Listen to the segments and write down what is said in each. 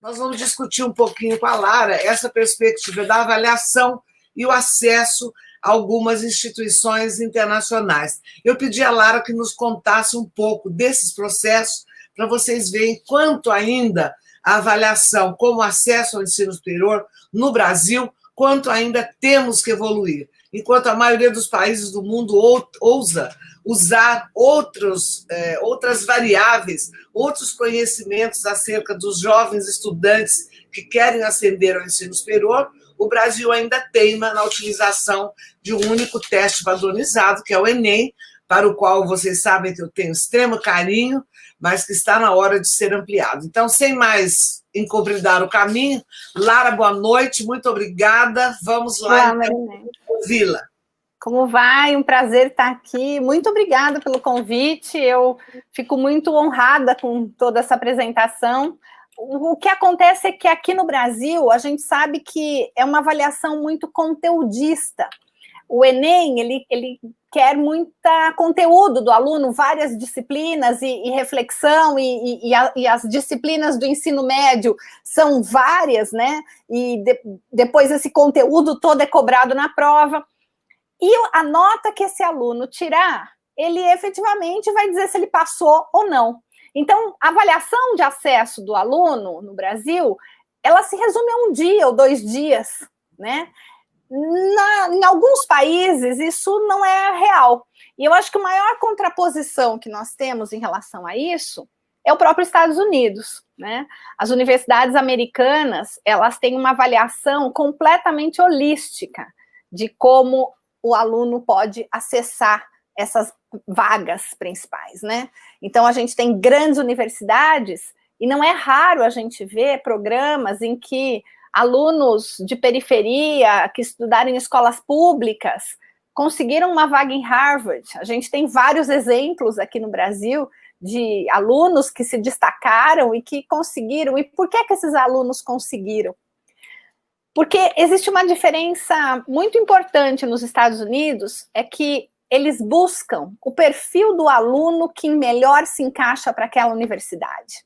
Nós vamos discutir um pouquinho com a Lara essa perspectiva da avaliação e o acesso a algumas instituições internacionais. Eu pedi à Lara que nos contasse um pouco desses processos para vocês verem quanto ainda a avaliação como acesso ao ensino superior no Brasil, quanto ainda temos que evoluir. Enquanto a maioria dos países do mundo ousa usar outras variáveis, outros conhecimentos acerca dos jovens estudantes que querem ascender ao ensino superior, o Brasil ainda teima na utilização de um único teste padronizado, que é o Enem, para o qual vocês sabem que eu tenho extremo carinho, mas que está na hora de ser ampliado. Então, sem mais encobridar o caminho, Lara, boa noite, muito obrigada. Vamos lá, ouvi-la. Como vai? Um prazer estar aqui. Muito obrigada pelo convite. Eu fico muito honrada com toda essa apresentação. O que acontece é que aqui no Brasil, a gente sabe que é uma avaliação muito conteudista. O Enem, ele quer muito conteúdo do aluno, várias disciplinas e reflexão, e as disciplinas do ensino médio são várias, né? E depois esse conteúdo todo é cobrado na prova. E a nota que esse aluno tirar, ele efetivamente vai dizer se ele passou ou não. Então, a avaliação de acesso do aluno no Brasil, ela se resume a um dia ou 2 dias, né? Em alguns países, isso não é real. E eu acho que a maior contraposição que nós temos em relação a isso é o próprio Estados Unidos, né? As universidades americanas, elas têm uma avaliação completamente holística de como o aluno pode acessar essas vagas principais, né? Então, a gente tem grandes universidades e não é raro a gente ver programas em que alunos de periferia que estudaram em escolas públicas conseguiram uma vaga em Harvard. A gente tem vários exemplos aqui no Brasil de alunos que se destacaram e que conseguiram. E por que esses alunos conseguiram? Porque existe uma diferença muito importante nos Estados Unidos, é que eles buscam o perfil do aluno que melhor se encaixa para aquela universidade.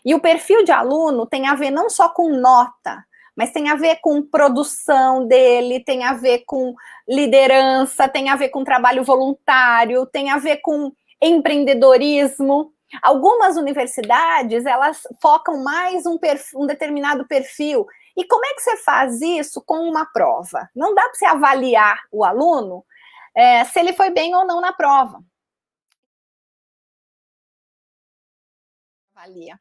E o perfil de aluno tem a ver não só com nota, mas tem a ver com produção dele, tem a ver com liderança, tem a ver com trabalho voluntário, tem a ver com empreendedorismo. Algumas universidades, elas focam mais um determinado perfil. E como é que você faz isso com uma prova? Não dá para você avaliar o aluno se ele foi bem ou não na prova. Avalia.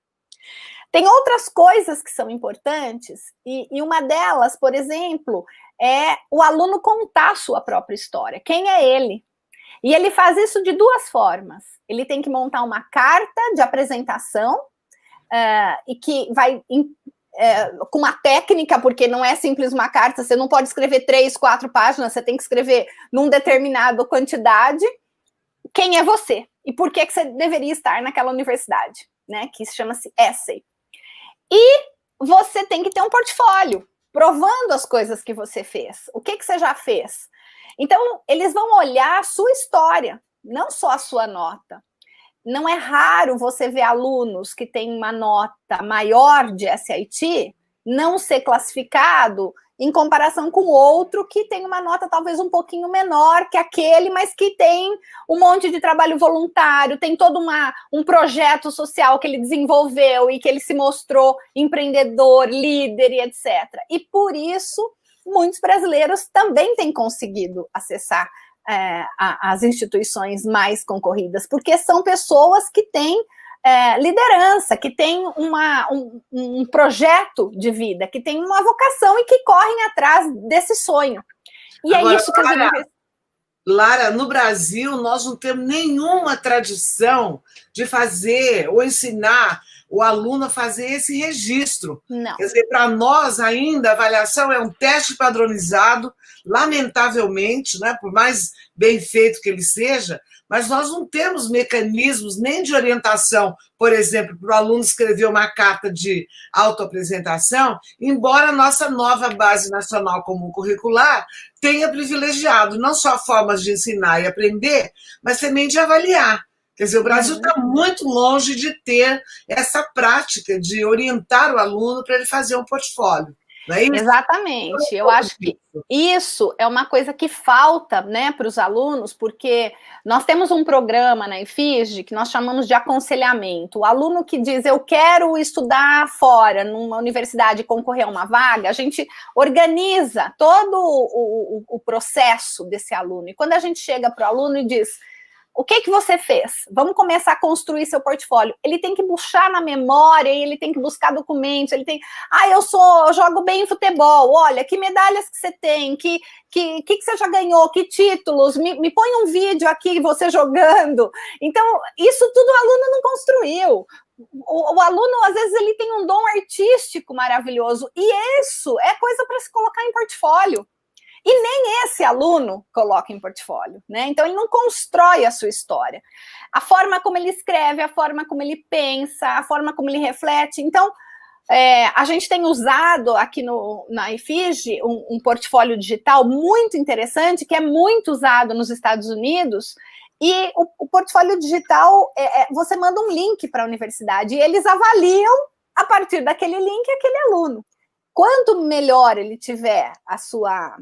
Tem outras coisas que são importantes, e uma delas, por exemplo, é o aluno contar a sua própria história. Quem é ele? E ele faz isso de 2 formas. Ele tem que montar uma carta de apresentação, e que vai... com uma técnica, porque não é simples uma carta, você não pode escrever 3, 4 páginas, você tem que escrever num determinado quantidade. Quem é você? E por que você deveria estar naquela universidade, né? Que chama-se essay. E você tem que ter um portfólio, provando as coisas que você fez. O que você já fez? Então, eles vão olhar a sua história, não só a sua nota. Não é raro você ver alunos que têm uma nota maior de SAT não ser classificado em comparação com outro que tem uma nota talvez um pouquinho menor que aquele, mas que tem um monte de trabalho voluntário, tem todo um projeto social que ele desenvolveu e que ele se mostrou empreendedor, líder e etc. E por isso, muitos brasileiros também têm conseguido acessar as instituições mais concorridas, porque são pessoas que têm liderança, que têm um projeto de vida, que têm uma vocação e que correm atrás desse sonho. E agora, é isso que as universidades... Lara, no Brasil, nós não temos nenhuma tradição de fazer ou ensinar o aluno a fazer esse registro. Não. Quer dizer, para nós ainda a avaliação é um teste padronizado, lamentavelmente, né, por mais bem feito que ele seja, mas nós não temos mecanismos nem de orientação, por exemplo, para o aluno escrever uma carta de autoapresentação, embora a nossa nova Base Nacional Comum Curricular tenha privilegiado não só formas de ensinar e aprender, mas também de avaliar. Quer dizer, o Brasil está muito longe de ter essa prática de orientar o aluno para ele fazer um portfólio. Não é isso? Exatamente. Eu acho que isso é uma coisa que falta, né, para os alunos, porque nós temos um programa na IFISG que nós chamamos de aconselhamento. O aluno que diz, eu quero estudar fora, numa universidade, concorrer a uma vaga, a gente organiza todo o processo desse aluno. E quando a gente chega para o aluno e diz, o que você fez? Vamos começar a construir seu portfólio. Ele tem que buscar na memória, ele tem que buscar documentos, ele tem... eu jogo bem em futebol, olha, que medalhas que você tem, que você já ganhou, que títulos, me põe um vídeo aqui, você jogando. Então, isso tudo o aluno não construiu. O aluno, às vezes, ele tem um dom artístico maravilhoso, e isso é coisa para se colocar em portfólio. E nem esse aluno coloca em portfólio, né? Então, ele não constrói a sua história. A forma como ele escreve, a forma como ele pensa, a forma como ele reflete. Então, a gente tem usado aqui na IFISG um portfólio digital muito interessante, que é muito usado nos Estados Unidos, e o portfólio digital, você manda um link para a universidade, e eles avaliam, a partir daquele link, aquele aluno. Quanto melhor ele tiver a sua...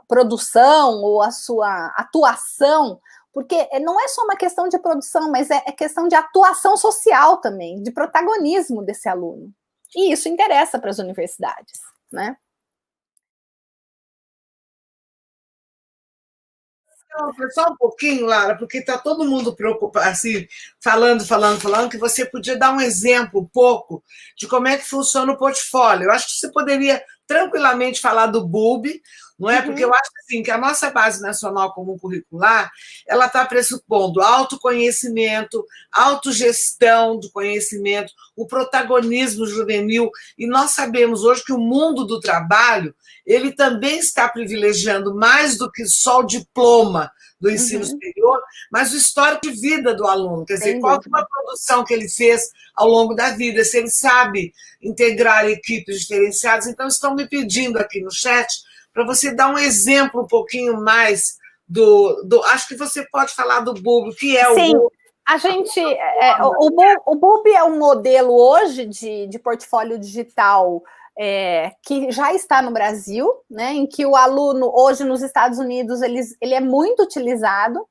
produção ou a sua atuação, porque não é só uma questão de produção, mas é questão de atuação social também, de protagonismo desse aluno. E isso interessa para as universidades, né? Só um pouquinho, Lara, porque está todo mundo preocupado, assim, falando, que você podia dar um exemplo um pouco de como é que funciona o portfólio. Eu acho que você poderia tranquilamente falar do BUB, não é? Porque eu acho assim, que a nossa Base Nacional Comum Curricular, ela está pressupondo autoconhecimento, autogestão do conhecimento, o protagonismo juvenil, e nós sabemos hoje que o mundo do trabalho, ele também está privilegiando mais do que só o diploma do ensino superior, mas o histórico de vida do aluno, quer dizer, qual foi a produção que ele fez ao longo da vida, se ele sabe integrar equipes diferenciadas. Então, estão me pedindo aqui no chat para você dar um exemplo um pouquinho mais acho que você pode falar do BUB, o que é o BUB? A gente, o BUB é um modelo hoje de portfólio digital que já está no Brasil, né, em que o aluno, hoje nos Estados Unidos, ele é muito utilizado,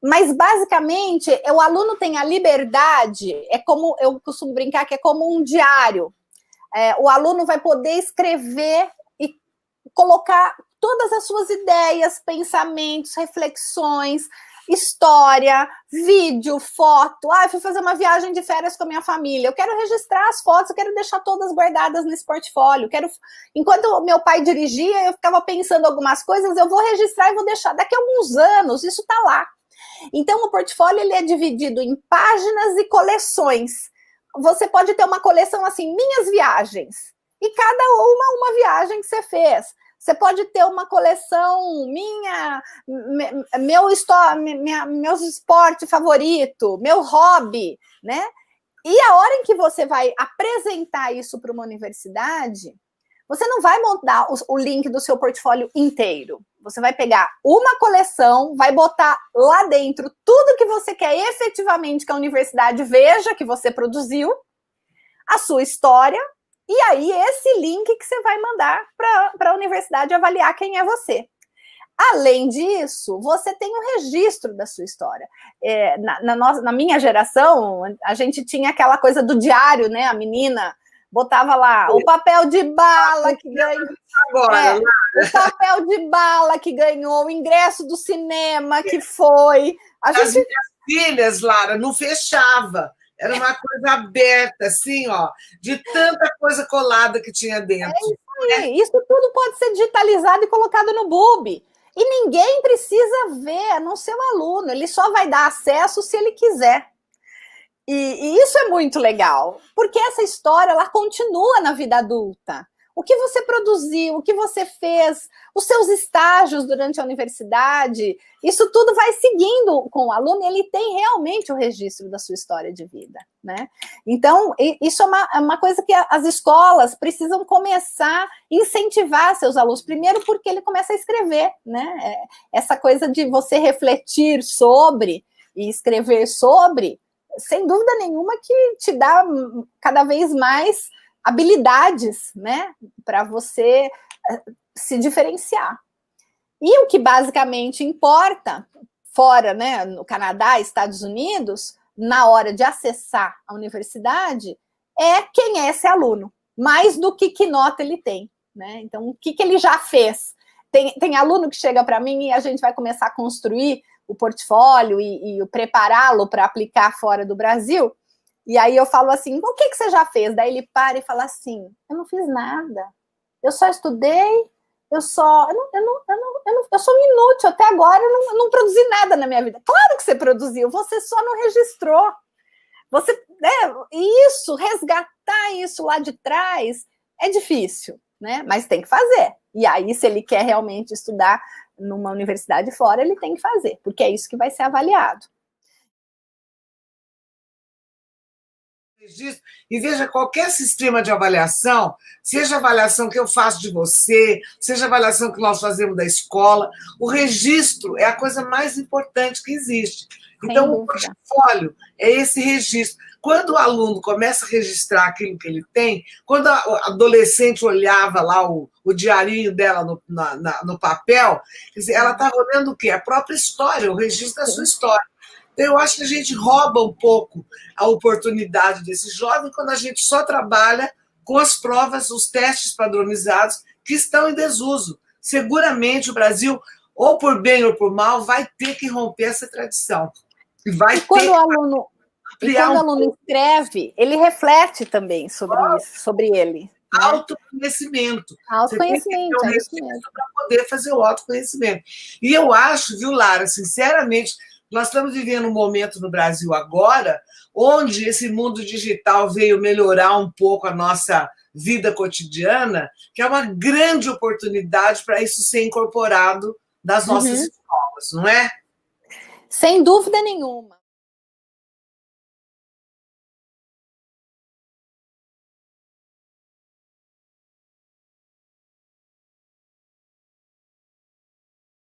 mas basicamente o aluno tem a liberdade, é como eu costumo brincar que é como um diário. O aluno vai poder escrever e colocar todas as suas ideias, pensamentos, reflexões, história, vídeo, foto. Eu fui fazer uma viagem de férias com a minha família. Eu quero registrar as fotos, eu quero deixar todas guardadas nesse portfólio. Enquanto o meu pai dirigia, eu ficava pensando algumas coisas, eu vou registrar e vou deixar. Daqui a alguns anos, isso está lá. Então, o portfólio ele é dividido em páginas e coleções. Você pode ter uma coleção assim, minhas viagens. E cada uma viagem que você fez. Você pode ter uma coleção meu esporte favorito, meu hobby, né? E a hora em que você vai apresentar isso para uma universidade, você não vai montar o link do seu portfólio inteiro. Você vai pegar uma coleção, vai botar lá dentro tudo que você quer efetivamente que a universidade veja que você produziu, a sua história, e aí esse link que você vai mandar para a universidade avaliar quem é você. Além disso, você tem um registro da sua história. Na minha geração, a gente tinha aquela coisa do diário, né? A menina botava lá o papel de bala que ganhou. O papel de bala que ganhou, o ingresso do cinema que foi. As minhas filhas, Lara, não fechava. Era uma coisa aberta, assim, ó, de tanta coisa colada que tinha dentro. Isso tudo pode ser digitalizado e colocado no BUB. E ninguém precisa ver, a não ser o aluno. Ele só vai dar acesso se ele quiser. E isso é muito legal, porque essa história ela continua na vida adulta. O que você produziu, o que você fez, os seus estágios durante a universidade, isso tudo vai seguindo com o aluno e ele tem realmente o registro da sua história de vida, né? Então, isso é uma coisa que as escolas precisam começar a incentivar seus alunos, primeiro porque ele começa a escrever, né? Essa coisa de você refletir sobre, e escrever sobre, sem dúvida nenhuma que te dá cada vez mais habilidades, né, para você se diferenciar. E o que basicamente importa, fora, né, no Canadá, Estados Unidos, na hora de acessar a universidade, é quem é esse aluno, mais do que nota ele tem, né? Então, o que ele já fez? Tem aluno que chega para mim e a gente vai começar a construir o portfólio e prepará-lo para aplicar fora do Brasil, e aí eu falo assim, o que você já fez? Daí ele para e fala assim, eu não fiz nada, eu só estudei, eu sou um inútil, até agora eu não produzi nada na minha vida. Claro que você produziu, você só não registrou. Você, né, isso, resgatar isso lá de trás é difícil, né? Mas tem que fazer. E aí, se ele quer realmente estudar numa universidade fora, ele tem que fazer, porque é isso que vai ser avaliado. E veja, qualquer sistema de avaliação, seja a avaliação que eu faço de você, seja a avaliação que nós fazemos da escola, o registro é a coisa mais importante que existe. Então, o portfólio é esse registro. Quando o aluno começa a registrar aquilo que ele tem, quando a adolescente olhava lá o diarinho dela no papel, quer dizer, ela estava olhando o quê? A própria história, o registro da sua história. Então, eu acho que a gente rouba um pouco a oportunidade desse jovem quando a gente só trabalha com as provas, os testes padronizados que estão em desuso. Seguramente o Brasil, ou por bem ou por mal, vai ter que romper essa tradição. E quando o aluno escreve, ele reflete também sobre isso, sobre ele. Né? Autoconhecimento. Autoconhecimento, você tem que ter para poder fazer o autoconhecimento. E eu acho, viu, Lara, sinceramente, nós estamos vivendo um momento no Brasil agora onde esse mundo digital veio melhorar um pouco a nossa vida cotidiana, que é uma grande oportunidade para isso ser incorporado nas nossas escolas, não é? Sem dúvida nenhuma.